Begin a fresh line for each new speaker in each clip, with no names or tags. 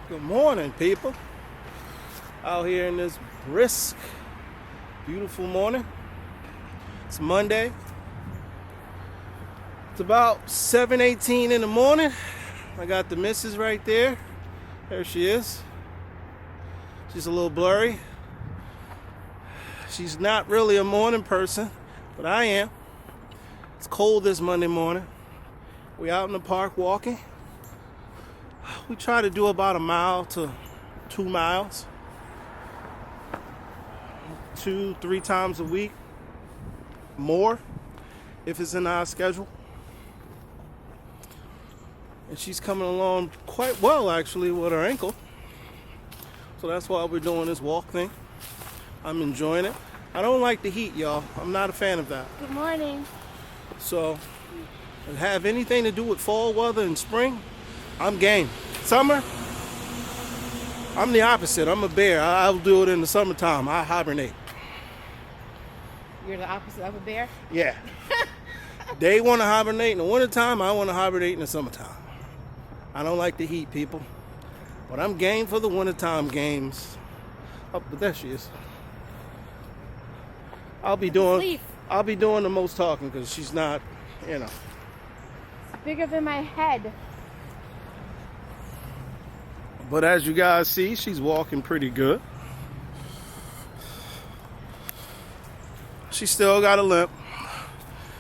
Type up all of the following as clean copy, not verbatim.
Good morning, people. Out here in this brisk, beautiful morning. It's Monday. It's about 7:18 in the morning. I got the missus right there. There she is. She's a little blurry. She's not really a morning person, but I am. It's cold this Monday morning. We out in the park walking. We try to do about 1 mile to 2 miles, 2-3 times a week, more if it's in our schedule. And she's coming along quite well actually with her ankle. So that's why we're doing this walk thing. I'm enjoying it. I don't like the heat, y'all. I'm not a fan of that.
Good morning.
So, if it have anything to do with fall weather and spring, I'm game. Summer, I'm the opposite. I'm a bear. I'll do it in the summertime. I hibernate.
You're the opposite of a bear?
Yeah. They want to hibernate in the wintertime. I want to hibernate in the summertime. I don't like the heat, people. But I'm game for the wintertime games. Oh, but there she is. I'll be doing the most talking because she's not, you know.
It's bigger than my head.
But as you guys see, she's walking pretty good. She still got a limp.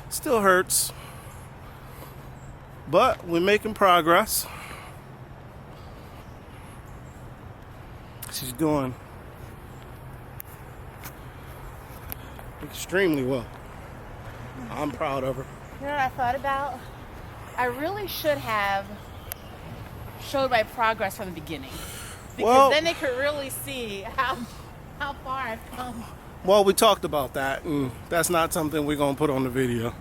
Still hurts. But we're making progress. She's doing extremely well. I'm proud of her.
You know what I thought about? I really should have showed my progress from the beginning. Because then they could really see how far I've come.
Well, we talked about that, and that's not something we're going to put on the video.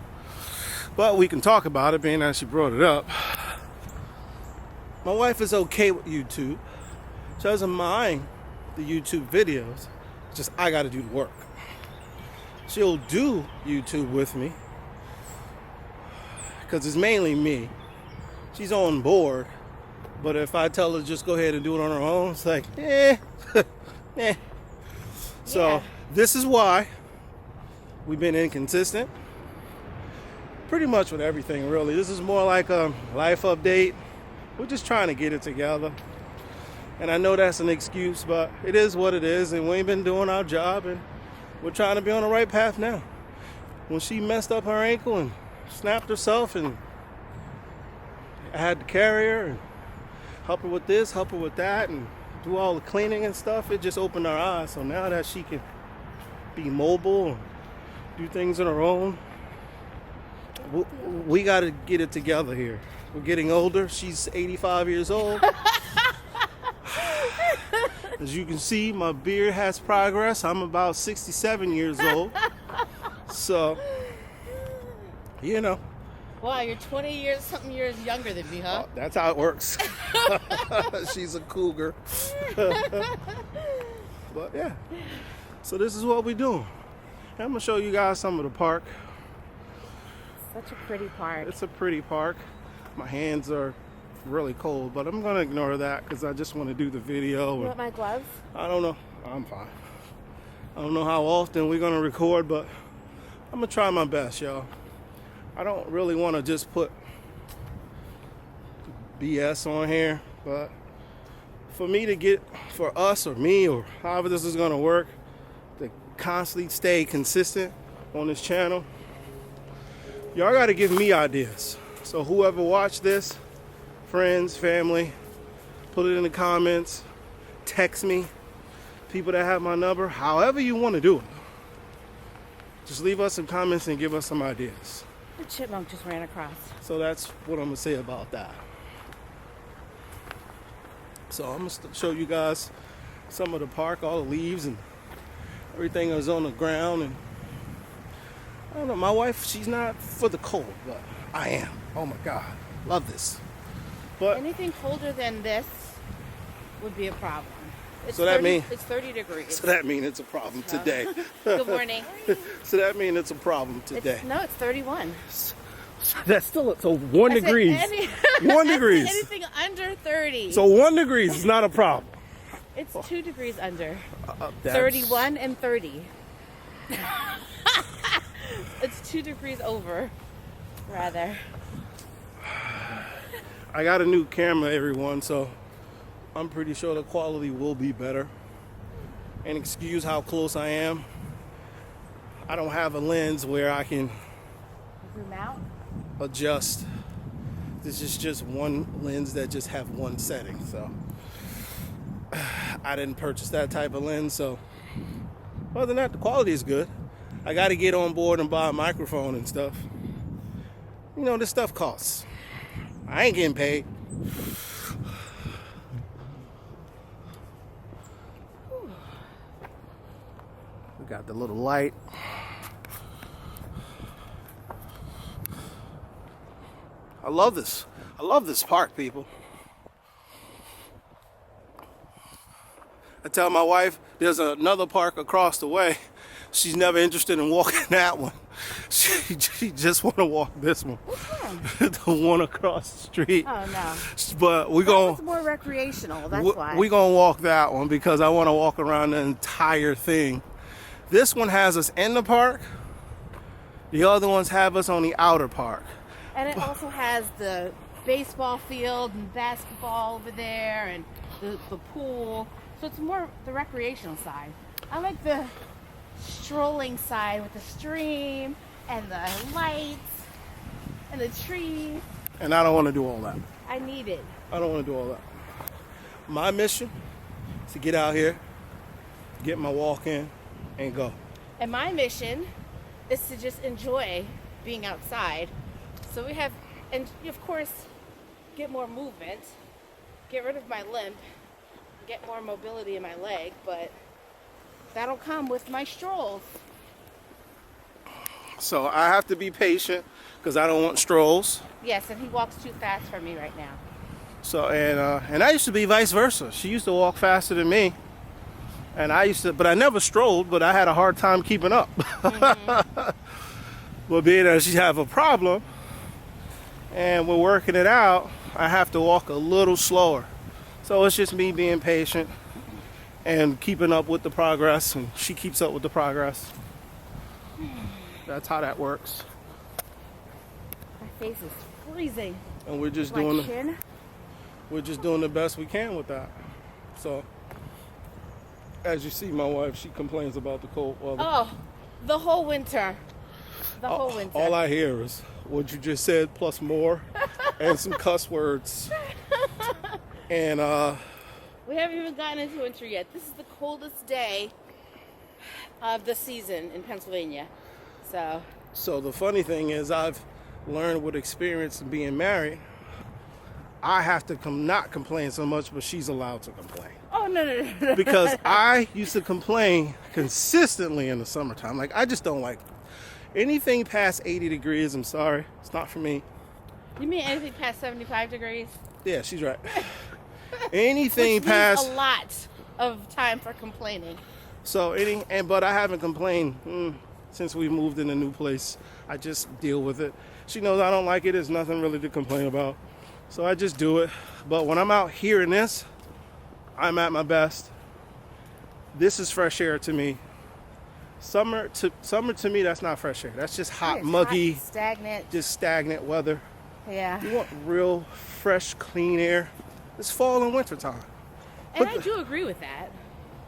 But we can talk about it, being that she brought it up. My wife is okay with YouTube. She doesn't mind the YouTube videos. It's just I got to do the work. She'll do YouTube with me because it's mainly me. She's on board. But if I tell her just go ahead and do it on her own, it's like, eh. So this is why we've been inconsistent. Pretty much with everything, really. This is more like a life update. We're just trying to get it together. And I know that's an excuse, but it is what it is. And we ain't been doing our job, and we're trying to be on the right path now. When she messed up her ankle and snapped herself, and I had to carry her and help her with this, help her with that, and do all the cleaning and stuff, it just opened our eyes. So now that she can be mobile and do things on her own, we got to get it together here. We're getting older. She's 85 years old. As you can see, my beard has progress. I'm about 67 years old. So, you know.
Wow, you're 20 something years younger than me, huh?
That's how it works. She's a cougar. But yeah. So this is what we're doing. I'm going to show you guys some of the park.
Such a pretty park.
It's a pretty park. My hands are really cold, but I'm going to ignore that because I just want to do the video.
You want my gloves?
I don't know. I'm fine. I don't know how often we're going to record, but I'm going to try my best, y'all. I don't really want to just put BS on here, but for us or me or however this is going to work, to constantly stay consistent on this channel, y'all got to give me ideas. So whoever watched this, friends, family, put it in the comments, text me, people that have my number, however you want to do it. Just leave us some comments and give us some ideas.
The chipmunk just ran across.
So that's what I'm going to say about that. So I'm going to show you guys some of the park, all the leaves and everything is on the ground. And I don't know, my wife, she's not for the cold, but I am. Oh my God, love this. But
anything colder than this would be a problem. It's
so that means
it's 30 degrees.
So that means it's a problem today.
Good morning.
So that means it's a problem today.
It's 31.
That's still so 1 degree. 1 degree.
Anything under 30.
So 1 degree is not a problem.
It's 2 degrees under.
That's-
31 and 30. It's 2 degrees over, rather.
I got a new camera, everyone, so I'm pretty sure the quality will be better. And excuse how close I am. I don't have a lens where I can
Zoom out.
adjust. This is just one lens that just have one setting, so I didn't purchase that type of lens. So other than that, the quality is good. I got to get on board and buy a microphone and stuff. You know, this stuff costs. I ain't getting paid. We got the little light. I love this. I love this park, people. I tell my wife there's another park across the way. She's never interested in walking that one. She just want to walk this one.
Which one?
The one across the street.
Oh, no.
But we
It's more recreational, that's why.
we gonna walk that one because I want to walk around the entire thing. This one has us in the park. The other ones have us on the outer park.
And it also has the baseball field and basketball over there and the pool. So it's more the recreational side. I like the strolling side with the stream and the lights and the trees.
And I don't want to do all that.
I need it.
I don't want to do all that. My mission is to get out here, get my walk in, and go.
And my mission is to just enjoy being outside. So we have, and of course, get more movement, get rid of my limp, get more mobility in my leg, but that'll come with my strolls.
So I have to be patient because I don't want strolls.
Yes, and he walks too fast for me right now.
So and I used to be vice versa. She used to walk faster than me, and but I never strolled. But I had a hard time keeping up. Mm-hmm. But being that she have a problem, and we're working it out, I have to walk a little slower. So it's just me being patient and keeping up with the progress, and she keeps up with the progress. That's how that works.
My face is freezing.
And we're just
My
doing
chin.
we're just doing the best we can with that. So as you see, my wife, she complains about the cold weather.
Oh, the whole winter. The whole winter.
All I hear is what you just said plus more and some cuss words. And
we haven't even gotten into winter yet. This is the coldest day of the season in Pennsylvania. So
the funny thing is, I've learned with experience of being married, I have to not complain so much, but she's allowed to complain.
Oh, no.
Because I used to complain consistently in the summertime. Like, I just don't like anything past 80 degrees. I'm sorry. It's not for me.
You mean anything past 75 degrees?
Yeah, she's right. Anything
Which
past
leaves a lot of time for complaining.
But I haven't complained since we moved in a new place. I just deal with it. She knows I don't like it. There's nothing really to complain about. So I just do it. But when I'm out hearing this, I'm at my best. This is fresh air to me. Summer to me, that's not fresh air. That's just hot, muggy,
hot, stagnant.
just stagnant weather.
Yeah.
You want real, fresh, clean air. It's fall and winter time.
And I do agree with that.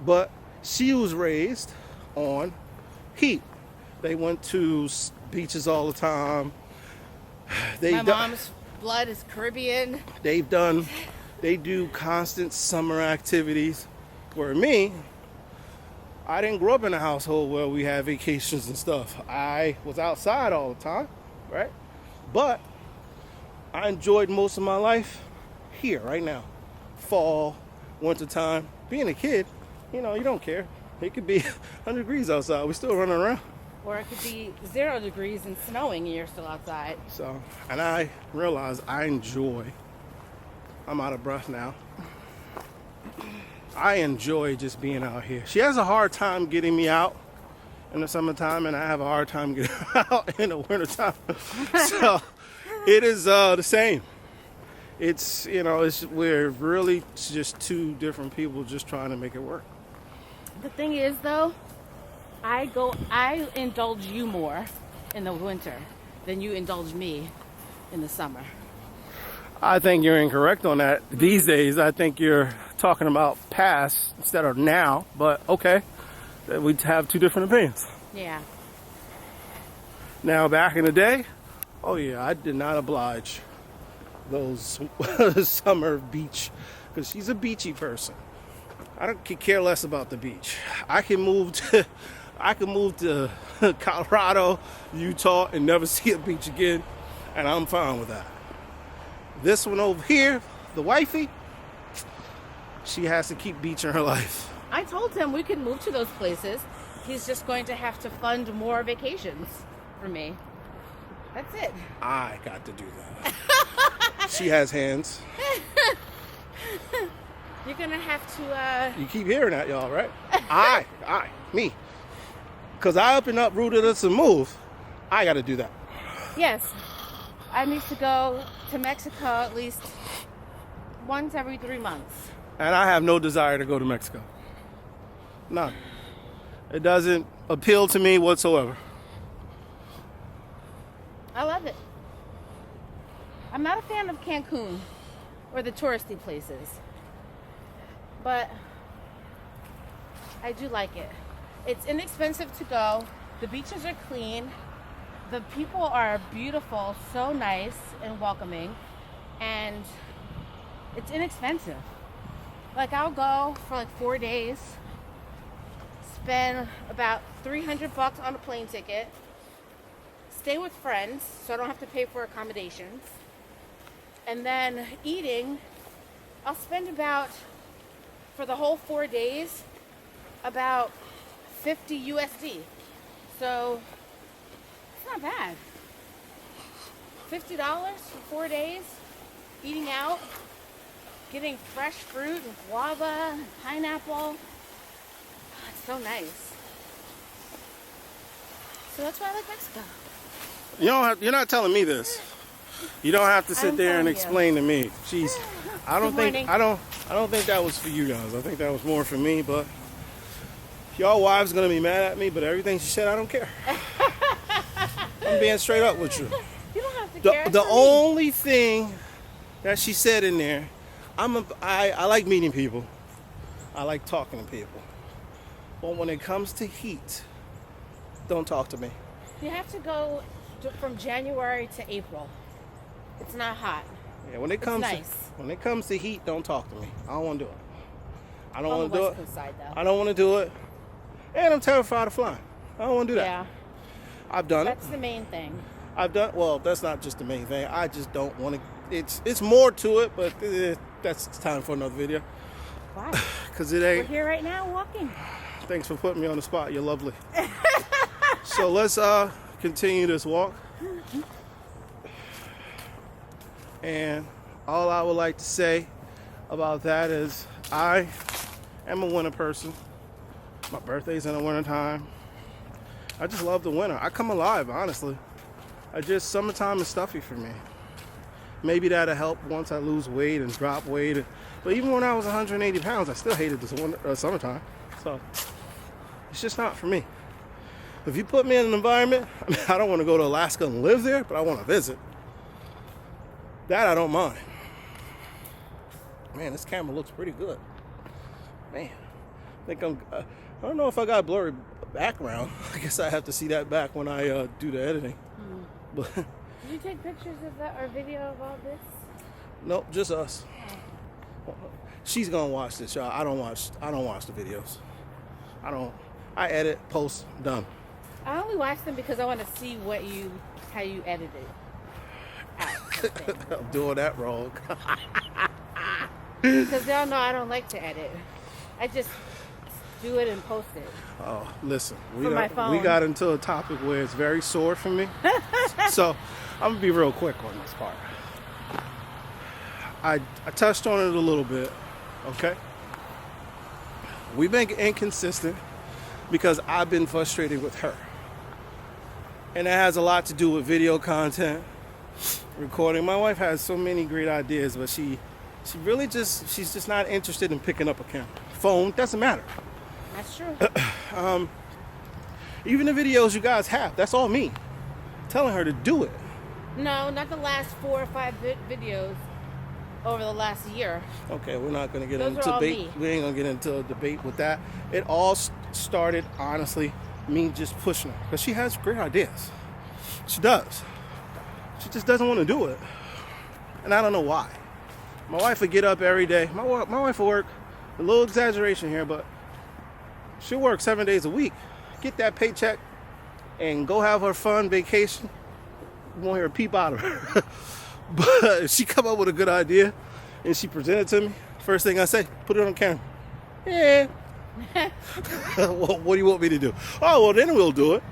But she was raised on heat. They went to beaches all the time.
My mom's blood is Caribbean.
They do constant summer activities. Where me, I didn't grow up in a household where we had vacations and stuff. I was outside all the time, right? But I enjoyed most of my life here, right now. Fall, winter time. Being a kid, you don't care. It could be 100 degrees outside. We're still running around.
Or it could be 0 degrees and snowing and you're still outside.
So, and I realize I'm out of breath now. I enjoy just being out here. She has a hard time getting me out in the summertime, and I have a hard time getting out in the wintertime. So it is the same. It's, we're really just two different people just trying to make it work.
The thing is, though, I indulge you more in the winter than you indulge me in the summer.
I think you're incorrect on that. These days, I think you're talking about past instead of now, but okay. We have two different opinions.
Yeah.
Now, back in the day, oh yeah, I did not oblige those summer beach, because she's a beachy person. I could care less about the beach. I can move to Colorado, Utah, and never see a beach again, and I'm fine with that. This one over here, the wifey, she has to keep beach in her life.
I told him we could move to those places. He's just going to have to fund more vacations for me. That's it.
I got to do that. She has hands.
You're going to have to...
You keep hearing that, y'all, right? Me. Because I up and uprooted us and move. I got to do that.
Yes. I need to go to Mexico at least once every 3 months.
And I have no desire to go to Mexico. None. It doesn't appeal to me whatsoever.
I love it. I'm not a fan of Cancun or the touristy places, but I do like it. It's inexpensive to go. The beaches are clean. The people are beautiful, so nice and welcoming, and it's inexpensive. Like, I'll go for like 4 days, spend about $300 on a plane ticket, stay with friends so I don't have to pay for accommodations, and then eating, I'll spend about, for the whole 4 days, about 50 USD. So it's not bad. $50 for 4 days, eating out, getting fresh fruit and guava and pineapple. Oh, it's so nice. So that's why I like Mexico.
You're not telling me this. You don't have to sit
I'm
there and
telling you.
explain to me. Jeez. I don't
Good
think
morning.
I don't think that was for you guys. I think that was more for me, but y'all wives gonna be mad at me, but everything she said, I don't care. I'm being straight up with you.
You don't have to care.
The
It's for me.
only thing that she said in there, I like meeting people. I like talking to people. But when it comes to heat, don't talk to me.
You have to go from January to April. It's not hot.
Yeah, when it comes
nice.
when it comes to heat, don't talk to me. I don't want to do it. I don't
On
want
the
to do
West
it.
Coast side, though.
I don't want to do it. And I'm terrified of flying. I don't want to do that.
Yeah,
I've done
that's
it.
the main thing.
Well, that's not just the main thing. I just don't want to. It's more to it, but that's time for another video.
Why?
Because it
We're
ain't.
here right now walking.
Thanks for putting me on the spot. You're lovely. So let's continue this walk. And all I would like to say about that is I am a winter person. My birthday's in the winter time. I just love the winter. I come alive, honestly. Summertime is stuffy for me. Maybe that'll help once I lose weight and drop weight. But even when I was 180 pounds, I still hated this summertime. So it's just not for me. If you put me in an environment, I don't want to go to Alaska and live there, but I want to visit. That I don't mind. Man, this camera looks pretty good. Man, I don't know if I got a blurry background. I guess I have to see that back when I do the editing. But
Did you take pictures of that or video of all this?
nope, just us. She's gonna watch this, y'all. I don't watch the videos. I edit, post, done.
I only watch them because I want to see how you edit it out.
I'm doing that wrong.
Because y'all know I don't like to edit. I just do it and post it.
Oh, listen,
For my phone.
we got into a topic where it's very sore for me. So I'm gonna be real quick on this part. I touched on it a little bit, okay? We've been inconsistent. because I've been frustrated with her. And that has a lot to do with video content, recording. My wife has so many great ideas, but she's just not interested in picking up a camera. Phone, doesn't matter.
That's true.
Even the videos you guys have, that's all me telling her to do it.
No, not the last 4 or 5 videos over the last year.
Okay, we're not going to get
Those
into
are all
debate.
me.
We ain't going to get into a debate with that. It all started, honestly, me just pushing her. Because she has great ideas. She does. She just doesn't want to do it. And I don't know why. My wife would get up every day. My wife will work, a little exaggeration here, but she'll work 7 days a week. Get that paycheck and go have her fun vacation. You won't hear a peep out of her. But if she come up with a good idea and she present it to me, first thing I say, put it on camera. Yeah. Well, what do you want me to do? Oh, well, then we'll do it.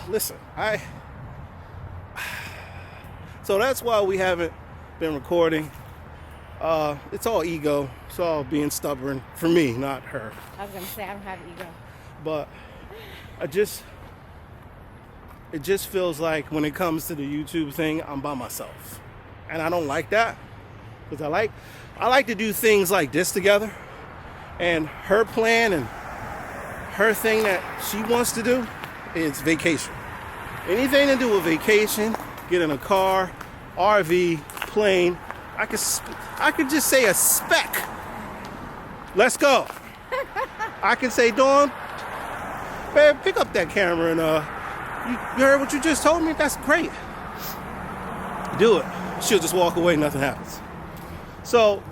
Listen, so that's why we haven't been recording. It's all ego. It's all being stubborn for me, not her.
I was going to say, I don't have ego.
But it just feels like when it comes to the YouTube thing, I'm by myself. And I don't like that. Because I like to do things like this together. And her plan and her thing that she wants to do is vacation. Anything to do with vacation, get in a car, RV, plane. I could just say a spec. Let's go. I can say, Dawn, babe, pick up that camera and you heard what you just told me? That's great. Do it. She'll just walk away, nothing happens. So,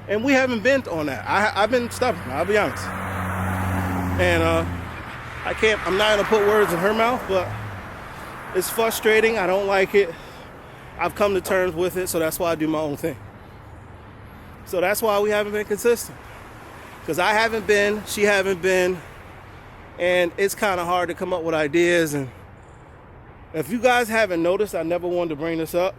and we haven't been on that. I've been stubborn, I'll be honest. And I'm not gonna put words in her mouth, but it's frustrating. I don't like it. I've come to terms with it, so that's why I do my own thing. So that's why we haven't been consistent. Because I haven't been, she haven't been, and it's kind of hard to come up with ideas. And if you guys haven't noticed, I never wanted to bring this up,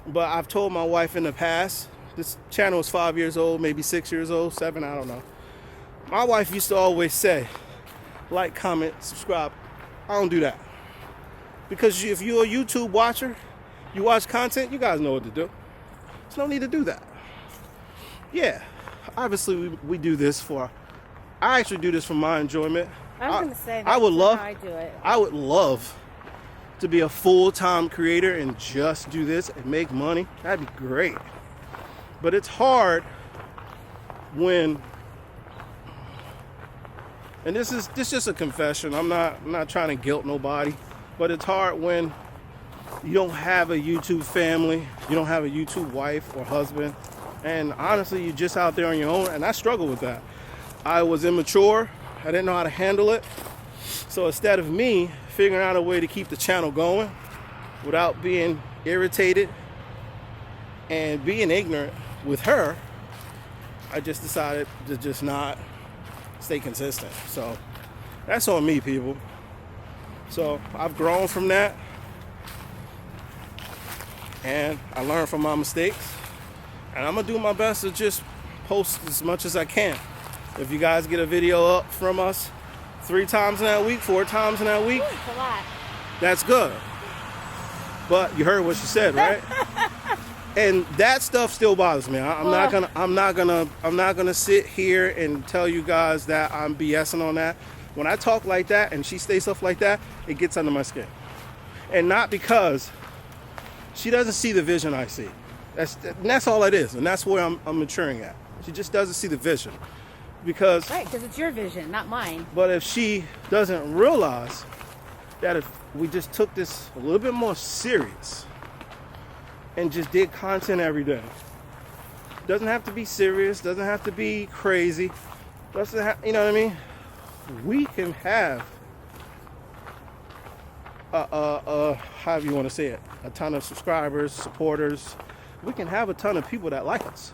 but I've told my wife in the past, this channel is 5 years old, maybe 6 years old, 7, I don't know. My wife used to always say, like, comment, subscribe. I don't do that. Because if you're a YouTube watcher, you watch content, you guys know what to do. There's no need to do that. Yeah, obviously we do this I actually do this for my enjoyment.
I was going to say, that's
I would love,
how I do it.
I would love to be a full-time creator and just do this and make money. That'd be great. But it's hard when, and this is just a confession. I'm not trying to guilt nobody, but it's hard when you don't have a YouTube family, you don't have a YouTube wife or husband, and honestly, you're just out there on your own. And I struggle with that. I was immature. I didn't know how to handle it. So instead of me figuring out a way to keep the channel going without being irritated and being ignorant with her, I just decided to just not stay consistent. So that's on me, people. So I've grown from that, and I learned from my mistakes, and I'm gonna do my best to just post as much as I can. If you guys get a video up from us 3 times in that week, 4 times in that week,
Ooh, it's a lot.
that's good. But you heard what she said, right? And that stuff still bothers me. I'm not gonna sit here and tell you guys that I'm BSing on that. When I talk like that and she says stuff like that, it gets under my skin. And not because she doesn't see the vision I see. That's all it is, and that's where I'm maturing at. She just doesn't see the vision. Because
it's your vision, not mine.
But if she doesn't realize that if we just took this a little bit more serious and just did content every day, doesn't have to be serious, doesn't have to be crazy, doesn't have, you know what I mean? We can have however you want to say it, a ton of subscribers, supporters. We can have a ton of people that like us.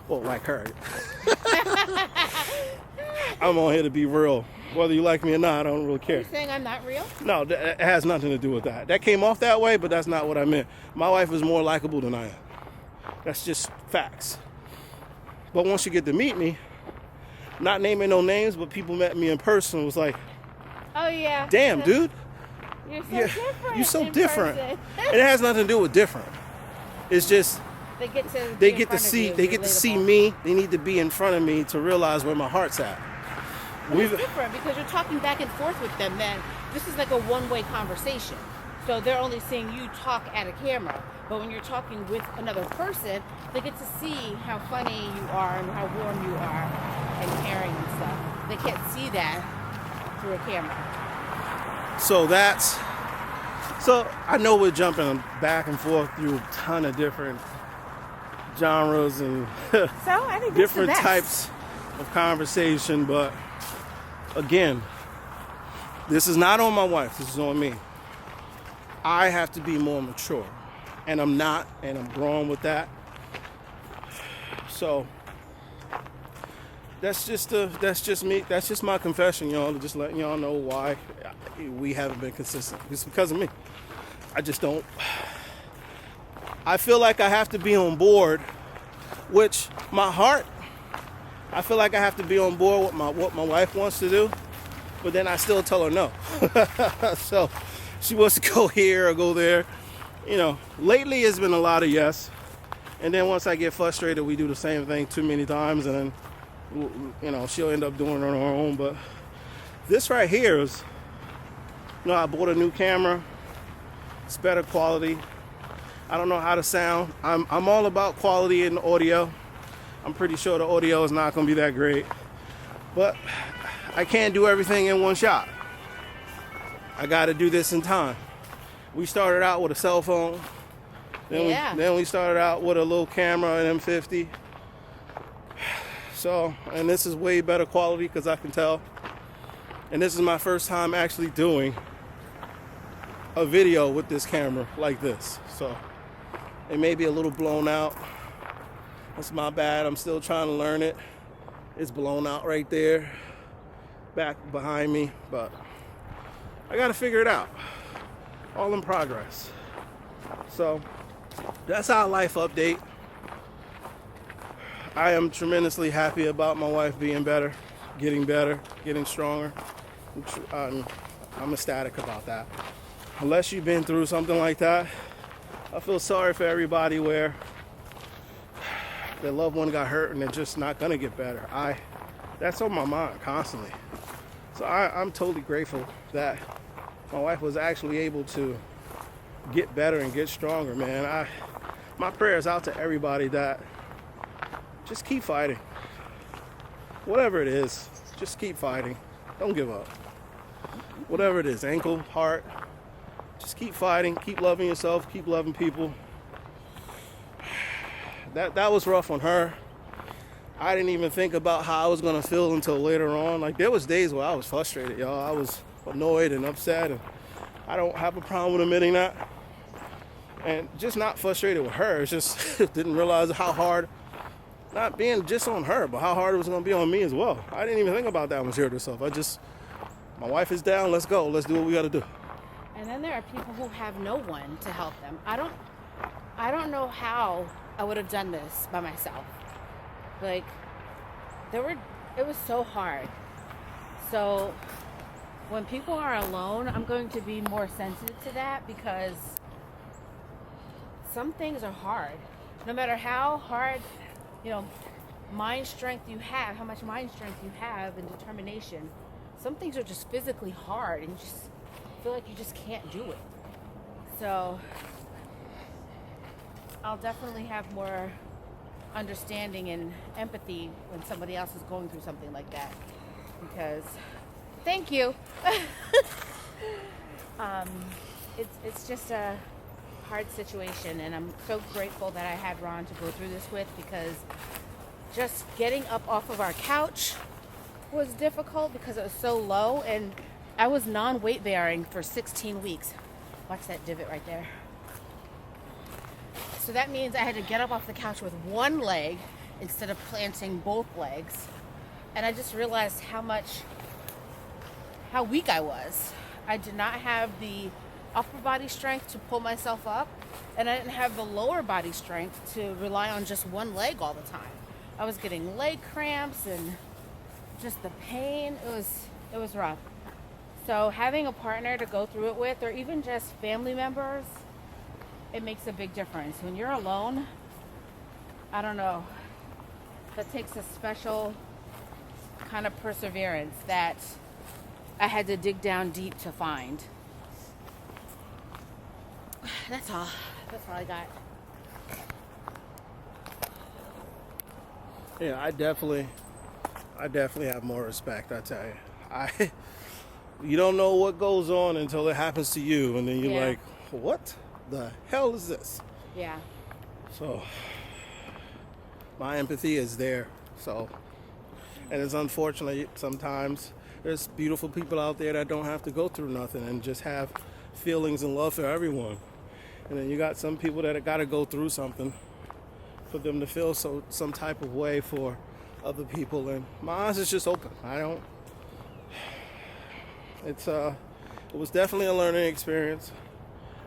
Well, like her. I'm on here to be real. Whether you like me or not, I don't really care.
Are you saying I'm not real?
No, it has nothing to do with that. That came off that way, but that's not what I meant. My wife is more likable than I am. That's just facts. But once you get to meet me, not naming no names, but people met me in person and was like,
Oh yeah.
damn, dude,
You're so
yeah,
different.
you're so
in
different.
person.
And it has nothing to do with different. It's just
They get to.
they
be in
get to
front of
see
you,
they get to see
relatable.
me. They need to be in front of me to realize where my heart's at.
But it's different because you're talking back and forth with them. Then this is like a one-way conversation. So they're only seeing you talk at a camera. But when you're talking with another person, they get to see how funny you are and how warm you are and caring and stuff. They can't see that through a camera.
So I know we're jumping back and forth through a ton of different genres and
So I think that's
different
the best.
types of conversation, but again, this is not on my wife, this is on me. I have to be more mature, and I'm not, and I'm growing with that. So that's just me. That's just my confession, y'all. Just letting y'all know why we haven't been consistent. It's because of me. I just don't. I feel like I have to be on board, which my heart. I feel like I have to be on board with what my wife wants to do, but then I still tell her no. So she wants to go here or go there. You know, lately it's been a lot of yes. And then once I get frustrated, we do the same thing too many times, and then, you know, she'll end up doing it on her own. But this right here is, you know, I bought a new camera. It's better quality. I don't know how to sound. I'm all about quality in the audio. I'm pretty sure the audio is not going to be that great. But I can't do everything in one shot. I got to do this in time. We started out with a cell phone. Then we started out with a little camera, an M50. So, and this is way better quality because I can tell. And this is my first time actually doing a video with this camera like this. So it may be a little blown out. That's my bad. I'm still trying to learn it. It's blown out right there, back behind me, but I got to figure it out. All in progress. So that's our life update. I am tremendously happy about my wife being better, getting stronger. I'm ecstatic about that. Unless you've been through something like that, I feel sorry for everybody where their loved one got hurt and they're just not gonna get better. That's on my mind constantly. So I'm totally grateful that my wife was actually able to get better and get stronger, man. My prayers out to everybody that just keep fighting. Whatever it is, just keep fighting. Don't give up. Whatever it is, ankle, heart, just keep fighting, keep loving yourself, keep loving people. That was rough on her. I didn't even think about how I was gonna feel until later on. Like, there was days where I was frustrated, y'all. I was annoyed and upset, and I don't have a problem with admitting that. And just not frustrated with her. It's just didn't realize how hard, not being just on her, but how hard it was gonna be on me as well. I didn't even think about that material stuff. My wife is down, let's go. Let's do what we gotta do.
And then there are people who have no one to help them. I don't know how I would have done this by myself. Like, it was so hard. So when people are alone, I'm going to be more sensitive to that because some things are hard. No matter how hard, mind strength you have, how much mind strength you have and determination, some things are just physically hard and you just feel like you just can't do it. So I'll definitely have more understanding and empathy when somebody else is going through something like that. Because, thank you. It's just a hard situation, and I'm so grateful that I had Ron to go through this with, because just getting up off of our couch was difficult because it was so low, and I was non-weight bearing for 16 weeks. Watch that divot right there. So that means I had to get up off the couch with one leg instead of planting both legs. And I just realized how weak I was. I did not have the upper body strength to pull myself up, and I didn't have the lower body strength to rely on just one leg all the time. I was getting leg cramps, and just the pain, it was rough. So having a partner to go through it with, or even just family members, it makes a big difference. When you're alone, I don't know, that takes a special kind of perseverance that I had to dig down deep to find. That's all I got.
Yeah, I definitely have more respect. I tell you, you don't know what goes on until it happens to you, and then you're
Yeah.
like, what the hell is this?
Yeah.
So my empathy is there. So, and it's unfortunate sometimes there's beautiful people out there that don't have to go through nothing and just have feelings and love for everyone. And then you got some people that have got to go through something for them to feel some type of way for other people. And my eyes is just open. It was definitely a learning experience.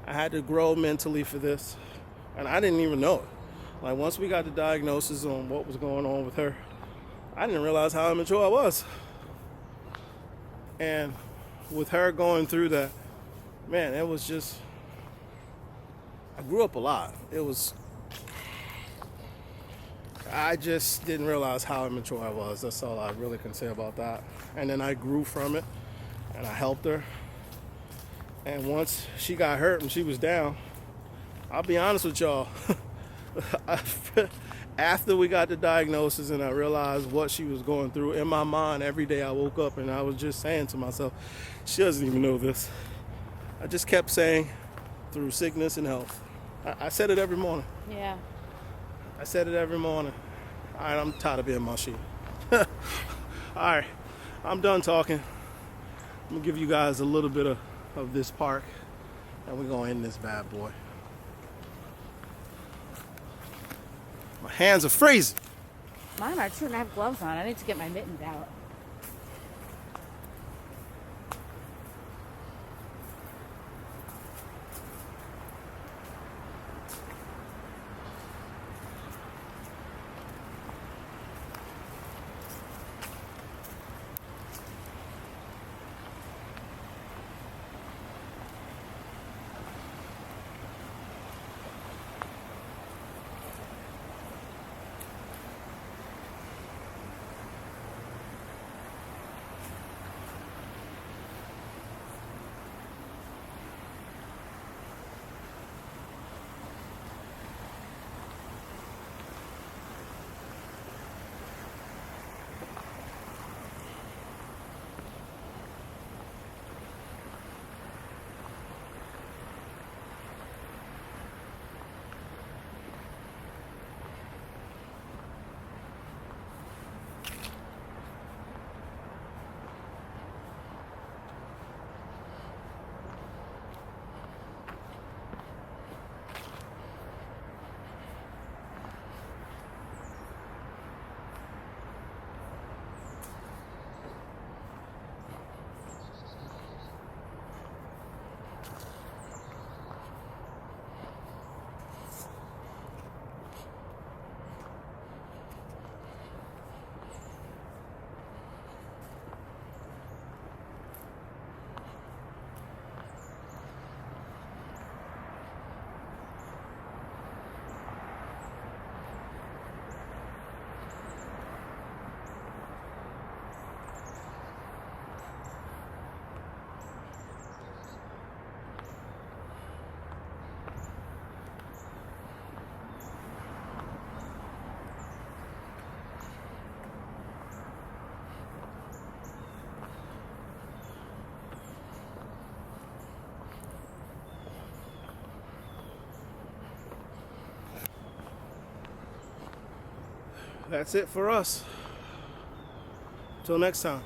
I had to grow mentally for this, and I didn't even know it. Like, once we got the diagnosis on what was going on with her, I didn't realize how immature I was. And with her going through that, man, it was just, I grew up a lot. I just didn't realize how immature I was. That's all I really can say about that. And then I grew from it, and I helped her. And once she got hurt and she was down, I'll be honest with y'all, after we got the diagnosis and I realized what she was going through, in my mind every day I woke up and I was just saying to myself, she doesn't even know this. I just kept saying, through sickness and health. I said it every morning.
Yeah.
I said it every morning. All right, I'm tired of being mushy. All right, I'm done talking. I'm gonna give you guys a little bit of this park, and we're gonna end this bad boy. My hands are freezing.
Mine are too, and I have gloves on. I need to get my mittens out. That's it for us. Till next time.